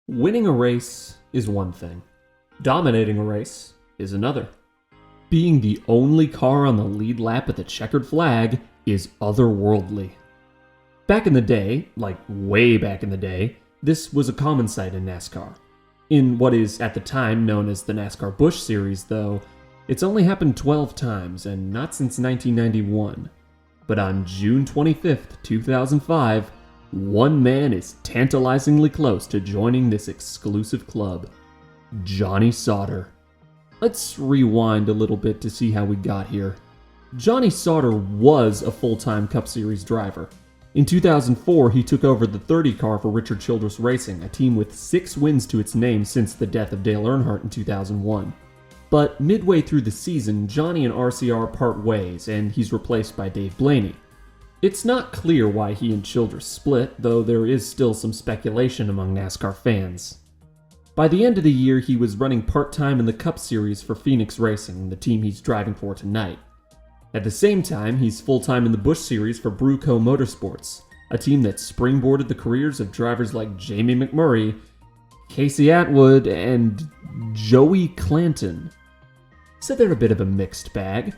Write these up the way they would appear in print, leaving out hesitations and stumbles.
Winning a race is one thing. Dominating a race is another. Being the only car on the lead lap at the checkered flag is otherworldly. Back in the day, like way back in the day, this was a common sight in NASCAR. In what is at the time known as the NASCAR Busch Series, though, it's only happened 12 times and not since 1991. But on June 25th, 2005, one man is tantalizingly close to joining this exclusive club. Johnny Sauter. Let's rewind a little bit to see how we got here. Johnny Sauter was a full-time Cup Series driver. In 2004, he took over the 30 car for Richard Childress Racing, a team with 6 wins to its name since the death of Dale Earnhardt in 2001. But midway through the season, Johnny and RCR part ways, and he's replaced by Dave Blaney. It's not clear why he and Childress split, though there is still some speculation among NASCAR fans. By the end of the year, he was running part-time in the Cup Series for Phoenix Racing, the team he's driving for tonight. At the same time, he's full-time in the Busch Series for Bruco Motorsports, a team that springboarded the careers of drivers like Jamie McMurray, Casey Atwood, and Joey Clanton. So they're a bit of a mixed bag.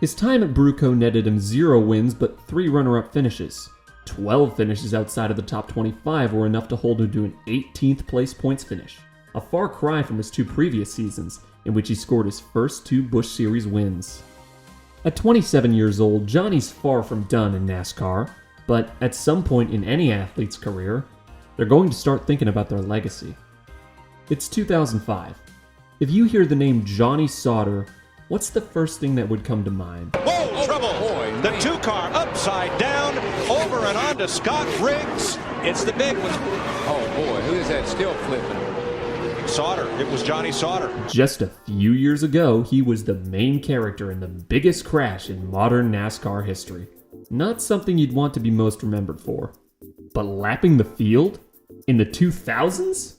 His time at Bruco netted him 0 wins but 3 runner-up finishes. 12 finishes outside of the top 25 were enough to hold him to an 18th place points finish, a far cry from his 2 previous seasons, in which he scored his first 2 Busch Series wins. At 27 years old, Johnny's far from done in NASCAR, but at some point in any athlete's career, they're going to start thinking about their legacy. It's 2005. If you hear the name Johnny Sauter, what's the first thing that would come to mind? Whoa, trouble! Boy, the 2-car upside down, over and on to Scott Riggs. It's the big one. Oh boy, who is that still flipping? Sauter. It was Johnny Sauter. Just a few years ago, he was the main character in the biggest crash in modern NASCAR history. Not something you'd want to be most remembered for. But lapping the field? In the 2000s?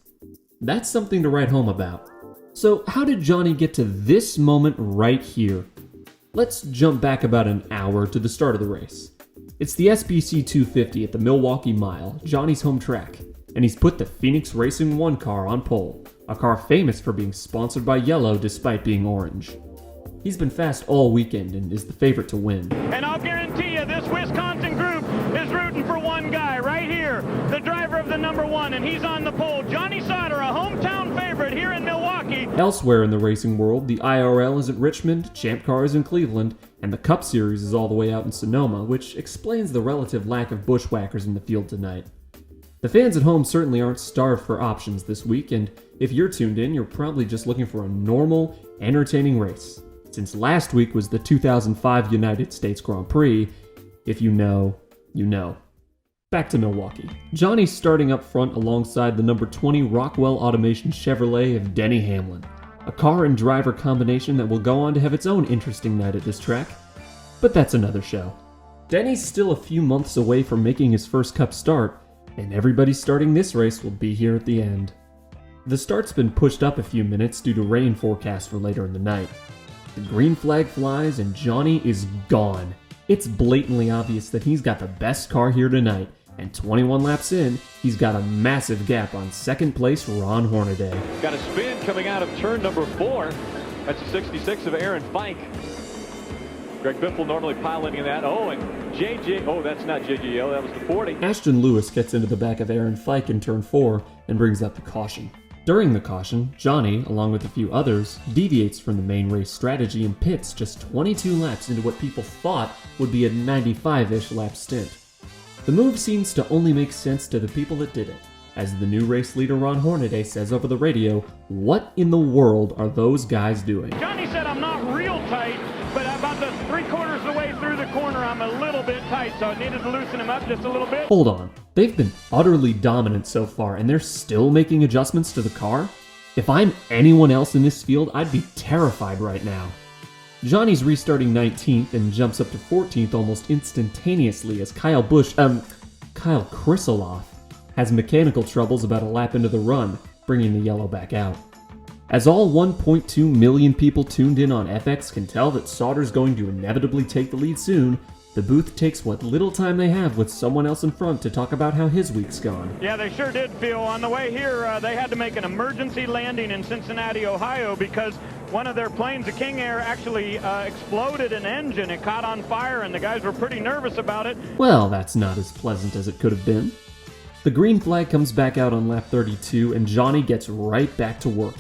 That's something to write home about. So how did Johnny get to this moment right here? Let's jump back about an hour to the start of the race. It's the SBC 250 at the Milwaukee Mile, Johnny's home track, and he's put the Phoenix Racing 1 car on pole, a car famous for being sponsored by yellow despite being orange. He's been fast all weekend and is the favorite to win. And I'll guarantee you this Wisconsin group is rooting for one guy right here, the driver of the number 1, and he's on the pole. Johnny Sauter, a hometown favorite here in Milwaukee. Elsewhere in the racing world, the IRL is at Richmond, Champ Car is in Cleveland, and the Cup Series is all the way out in Sonoma, which explains the relative lack of bushwhackers in the field tonight. The fans at home certainly aren't starved for options this week, and if you're tuned in, you're probably just looking for a normal, entertaining race. Since last week was the 2005 United States Grand Prix, if you know, you know. Back to Milwaukee. Johnny's starting up front alongside the number 20 Rockwell Automation Chevrolet of Denny Hamlin, a car and driver combination that will go on to have its own interesting night at this track. But that's another show. Denny's still a few months away from making his first Cup start, and everybody starting this race will be here at the end. The start's been pushed up a few minutes due to rain forecast for later in the night. The green flag flies and Johnny is gone. It's blatantly obvious that he's got the best car here tonight, and 21 laps in, he's got a massive gap on second place Ron Hornaday. Got a spin coming out of turn number 4. That's a 66 of Aaron Fike. Greg Biffle normally piloting that. Oh, and JJ, oh, that's not JJL, that was the 40. Ashton Lewis gets into the back of Aaron Fike in turn 4 and brings up the caution. During the caution, Johnny, along with a few others, deviates from the main race strategy and pits just 22 laps into what people thought would be a 95-ish lap stint. The move seems to only make sense to the people that did it. As the new race leader Ron Hornaday says over the radio, what in the world are those guys doing? Johnny said, I'm not real tight, but about the 3/4 of the way through the corner, I'm a little bit tight, so I needed to loosen him up just a little bit. Hold on. They've been utterly dominant so far, and they're still making adjustments to the car? If I'm anyone else in this field, I'd be terrified right now. Johnny's restarting 19th and jumps up to 14th almost instantaneously as Kyle Krisaloff has mechanical troubles about a lap into the run, bringing the yellow back out. As all 1.2 million people tuned in on FX can tell that Sauter's going to inevitably take the lead soon, The booth takes what little time they have with someone else in front to talk about how his week's gone. Yeah, they sure did, Phil. On the way here, they had to make an emergency landing in Cincinnati, Ohio, because one of their planes, the King Air, actually exploded an engine. It caught on fire, and the guys were pretty nervous about it. Well, that's not as pleasant as it could have been. The green flag comes back out on lap 32, and Johnny gets right back to work.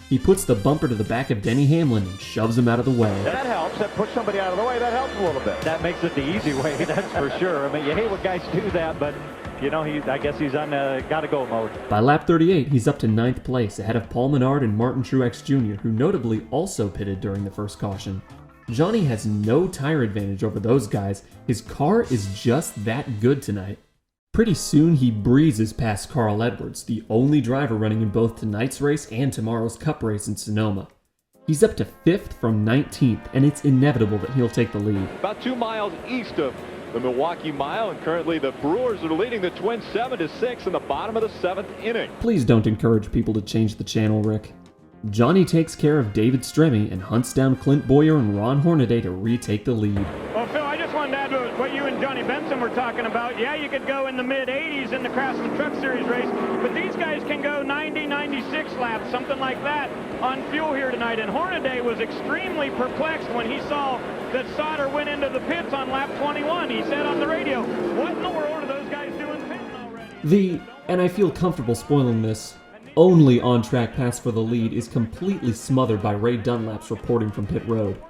He puts the bumper to the back of Denny Hamlin and shoves him out of the way. That helps. That puts somebody out of the way. That helps a little bit. That makes it the easy way, that's for sure. I mean, you hate when guys do that, but, you know, I guess he's on gotta-go mode. By lap 38, he's up to 9th place, ahead of Paul Menard and Martin Truex Jr., who notably also pitted during the first caution. Johnny has no tire advantage over those guys. His car is just that good tonight. Pretty soon, he breezes past Carl Edwards, the only driver running in both tonight's race and tomorrow's Cup race in Sonoma. He's up to 5th from 19th, and it's inevitable that he'll take the lead. About 2 miles east of the Milwaukee Mile, and currently the Brewers are leading the Twins 7-6 in the bottom of the 7th inning. Please don't encourage people to change the channel, Rick. Johnny takes care of David Stremme and hunts down Clint Boyer and Ron Hornaday to retake the lead. Well, Phil, I just wanted to add to what you and Johnny Benson were talking about. Yeah, you could go in the mid-80s in the Craftsman Truck Series race, but these guys can go 90, 96 laps, something like that, on fuel here tonight. And Hornaday was extremely perplexed when he saw that Sauter went into the pits on lap 21. He said on the radio, what in the world are those guys doing pitting already? And I feel comfortable spoiling this, only on-track pass for the lead is completely smothered by Ray Dunlap's reporting from pit road.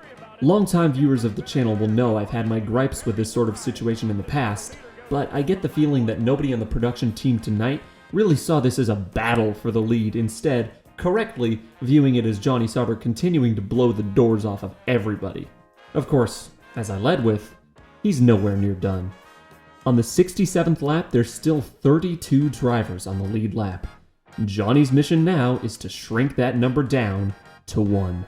Longtime viewers of the channel will know I've had my gripes with this sort of situation in the past, but I get the feeling that nobody on the production team tonight really saw this as a battle for the lead, instead, correctly viewing it as Johnny Sauter continuing to blow the doors off of everybody. Of course, as I led with, he's nowhere near done. On the 67th lap, there's still 32 drivers on the lead lap. Johnny's mission now is to shrink that number down to 1.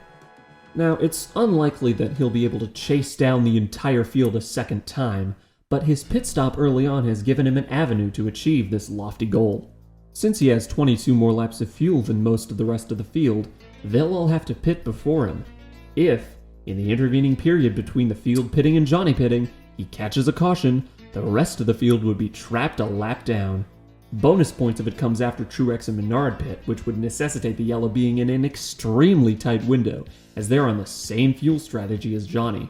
Now, it's unlikely that he'll be able to chase down the entire field a second time, but his pit stop early on has given him an avenue to achieve this lofty goal. Since he has 22 more laps of fuel than most of the rest of the field, they'll all have to pit before him. If, in the intervening period between the field pitting and Johnny pitting, he catches a caution, the rest of the field would be trapped a lap down. Bonus points if it comes after Truex and Menard pit, which would necessitate the yellow being in an extremely tight window, as they're on the same fuel strategy as Johnny.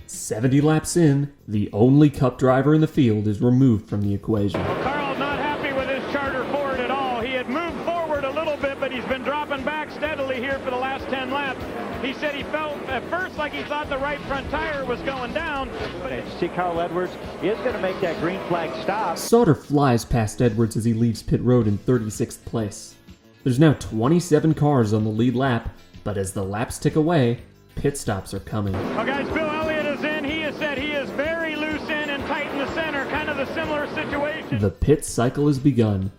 70 laps in, the only Cup driver in the field is removed from the equation. Well, Carl's not happy with his Charter Ford at all. He had moved forward a little bit, but he's been dropping back steadily here for the last 10 laps. He said he felt at first like he thought the right front tire was going down. But See, Carl Edwards is going to make that green flag stop. Sauter flies past Edwards as he leaves pit road in 36th place. There's now 27 cars on the lead lap, but as the laps tick away, pit stops are coming. Well, guys, Bill Elliott is in. He has said he is very loose in and tight in the center, kind of a similar situation. The pit cycle has begun.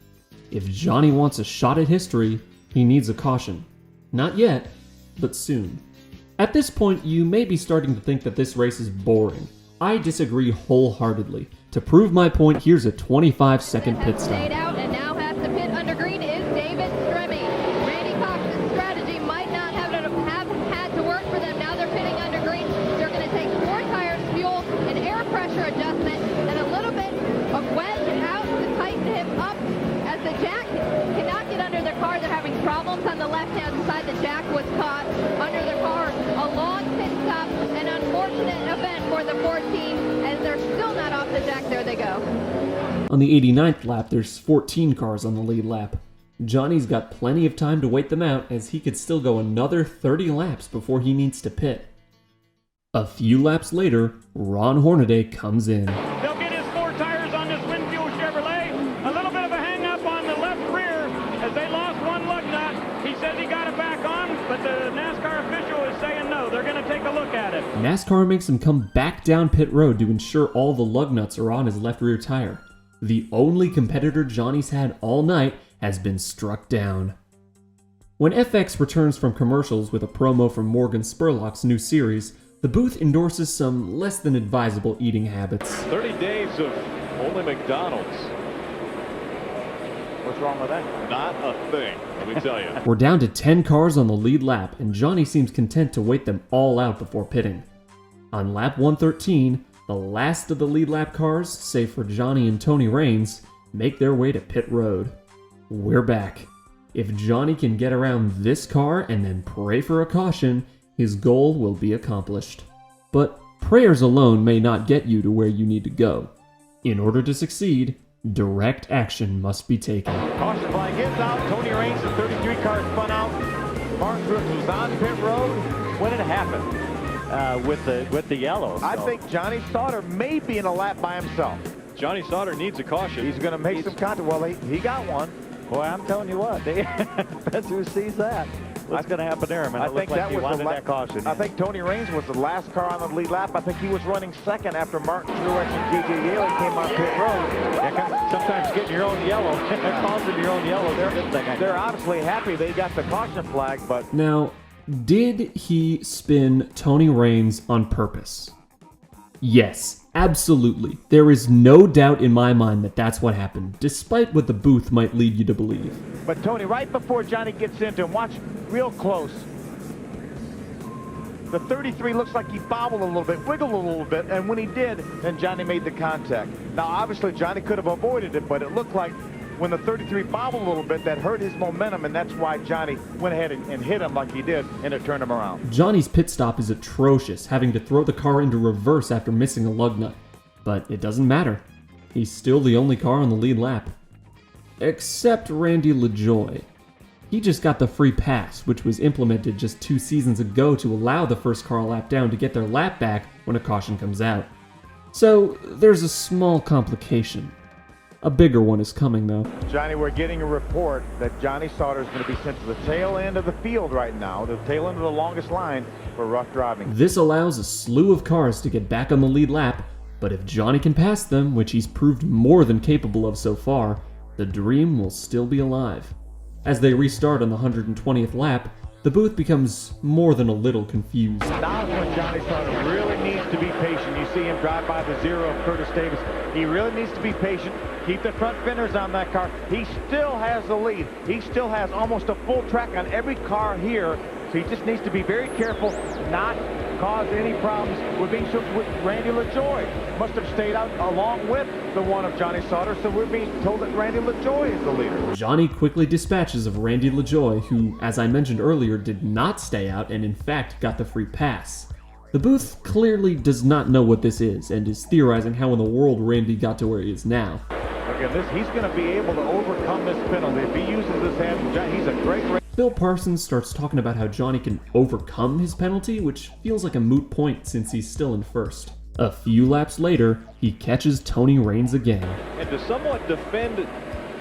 If Johnny wants a shot at history, he needs a caution. Not yet, but soon. At this point, you may be starting to think that this race is boring. I disagree wholeheartedly. To prove my point, here's a 25-second pit stop. Stayed out and now has to pit under green is David Stremme. Randy Cox's strategy might not have had to work for them. Now they're pitting under green. They're going to take 4 tires, fuel, an air pressure adjustment, and a little bit of wedge out to tighten him up as the jack cannot get under their car. They're having problems on the left-hand side. The jack was caught under their car. A long pit stop, an unfortunate event for the 14, and they're still not off the jack. There they go. On the 89th lap, there's 14 cars on the lead lap. Johnny's got plenty of time to wait them out, as he could still go another 30 laps before he needs to pit. A few laps later, Ron Hornaday comes in. They'll get his 4 tires on this Winfield Chevrolet. A little bit of a hang-up on the left rear as they lost one lug nut. He says he got it back on, but the NASCAR official is saying no. They're going to take a look at it. NASCAR makes him come back down pit road to ensure all the lug nuts are on his left rear tire. The only competitor Johnny's had all night has been struck down. When FX returns from commercials with a promo from Morgan Spurlock's new series, the booth endorses some less than advisable eating habits. 30 days of only McDonald's. What's wrong with that? Not a thing, let me tell you. We're down to 10 cars on the lead lap, and Johnny seems content to wait them all out before pitting. On lap 113, The last of the lead lap cars, save for Johnny and Tony Raines, make their way to pit road. We're back. If Johnny can get around this car and then pray for a caution, his goal will be accomplished. But prayers alone may not get you to where you need to go. In order to succeed, direct action must be taken. Caution flag gets out. Tony Raines, the 33 car spun out. Mark Brooks was on pit road when it happened with the yellow. So. I think Johnny Sauter may be in a lap by himself. Johnny Sauter needs a caution. He's going to make some contact. Well, he got one. Boy, I'm telling you what, depends who sees that. What's going to happen there, man? I think like that was that caution. I think Tony Raines was the last car on the lead lap. I think he was running second after Martin Truex and J.J. Yale came on pit road. Sometimes getting your own yellow, causing your own yellow. They're obviously happy they got the caution flag, but Now, did he spin Tony Raines on purpose? Yes, absolutely. There is no doubt in my mind that that's what happened, despite what the booth might lead you to believe. But Tony, right before Johnny gets into him, watch real close. The 33 looks like he bobbled a little bit, wiggled a little bit, and when he did, then Johnny made the contact. Now, obviously, Johnny could have avoided it, but it looked like when the 33 bobbled a little bit, that hurt his momentum, and that's why Johnny went ahead and hit him like he did, and it turned him around. Johnny's pit stop is atrocious, having to throw the car into reverse after missing a lug nut. But it doesn't matter. He's still the only car on the lead lap. Except Randy LaJoie. He just got the free pass, which was implemented just 2 seasons ago to allow the first car lap down to get their lap back when a caution comes out. So there's a small complication. A bigger one is coming, though. Johnny, we're getting a report that Johnny Sauter is going to be sent to the tail end of the field right now, the tail end of the longest line for rough driving. This allows a slew of cars to get back on the lead lap, but if Johnny can pass them, which he's proved more than capable of so far, the dream will still be alive. As they restart on the 120th lap, the booth becomes more than a little confused. Now is when Johnny Sauter really needs to be patient. You see him drive by the zero of Curtis Davis. He really needs to be patient. Keep the front fenders on that car. He still has the lead. He still has almost a full track on every car here. So he just needs to be very careful, not cause any problems with being sure with Randy LaJoie. Must have stayed out along with the one of Johnny Sauter, so we're being told that Randy LaJoie is the leader. Johnny quickly dispatches of Randy LaJoie, who, as I mentioned earlier, did not stay out and in fact got the free pass. The booth clearly does not know what this is and is theorizing how in the world Randy got to where he is now. Look at this, he's going to be able to overcome this penalty. If he uses this hand, he's a great racer. Bill Parsons starts talking about how Johnny can overcome his penalty, which feels like a moot point since he's still in first. A few laps later, he catches Tony Raines again. And to somewhat defend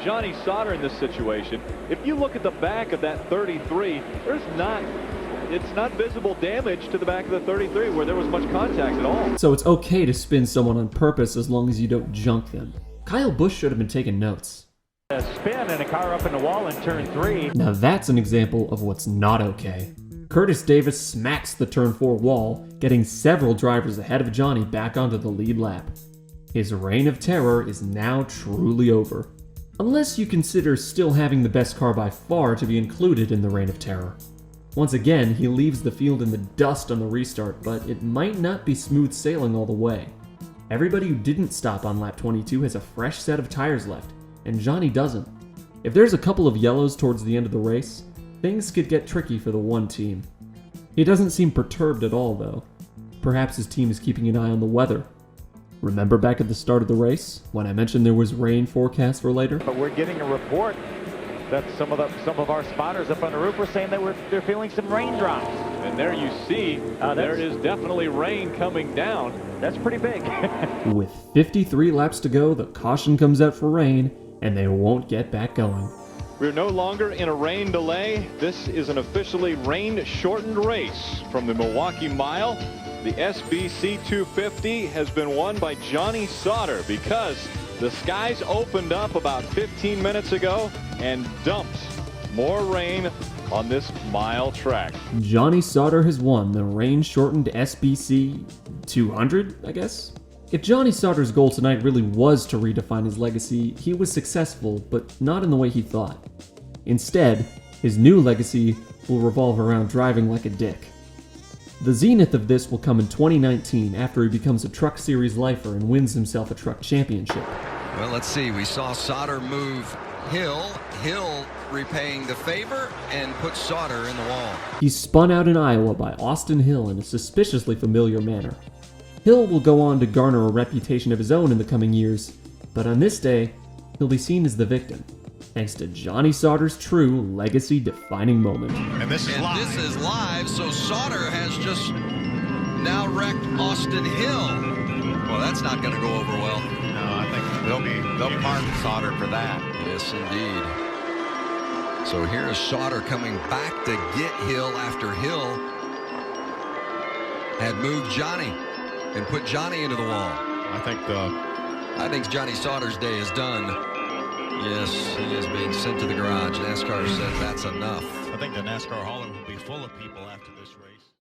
Johnny Sauter in this situation, if you look at the back of that 33, it's not visible damage to the back of the 33 where there was much contact at all. So it's okay to spin someone on purpose as long as you don't junk them. Kyle Busch should have been taking notes. A spin and a car up in the wall in turn 3. Now that's an example of what's not okay. Curtis Davis smacks the turn 4 wall, getting several drivers ahead of Johnny back onto the lead lap. His reign of terror is now truly over. Unless you consider still having the best car by far to be included in the reign of terror. Once again, he leaves the field in the dust on the restart, but it might not be smooth sailing all the way. Everybody who didn't stop on lap 22 has a fresh set of tires left, and Johnny doesn't. If there's a couple of yellows towards the end of the race, things could get tricky for the one team. He doesn't seem perturbed at all, though. Perhaps his team is keeping an eye on the weather. Remember back at the start of the race, when I mentioned there was rain forecast for later? But we're getting a report that some of our spotters up on the roof were saying that they're feeling some raindrops. And there you see, there is definitely rain coming down. That's pretty big. With 53 laps to go, the caution comes out for rain, and they won't get back going. We're no longer in a rain delay. This is an officially rain-shortened race from the Milwaukee Mile. The SBC 250 has been won by Johnny Sauter because the skies opened up about 15 minutes ago and dumped more rain on this mile track. Johnny Sauter has won the rain-shortened SBC 200, I guess? If Johnny Sauter's goal tonight really was to redefine his legacy, he was successful, but not in the way he thought. Instead, his new legacy will revolve around driving like a dick. The zenith of this will come in 2019 after he becomes a Truck Series lifer and wins himself a truck championship. Well, let's see. We saw Sauter move Hill. Hill repaying the favor and put Sauter in the wall. He's spun out in Iowa by Austin Hill in a suspiciously familiar manner. Hill will go on to garner a reputation of his own in the coming years, but on this day, he'll be seen as the victim, thanks to Johnny Sauter's true legacy-defining moment. And this is live. So Sauter has just now wrecked Austin Hill. Well, that's not going to go over well. No, I think they'll pardon Sauter for that. Yes, indeed. So here is Sauter coming back to get Hill after Hill had moved Johnny and put Johnny into the wall. I think Johnny Sauter's day is done. Yes, he is being sent to the garage. NASCAR said that's enough. I think the NASCAR Hall will be full of people after this race.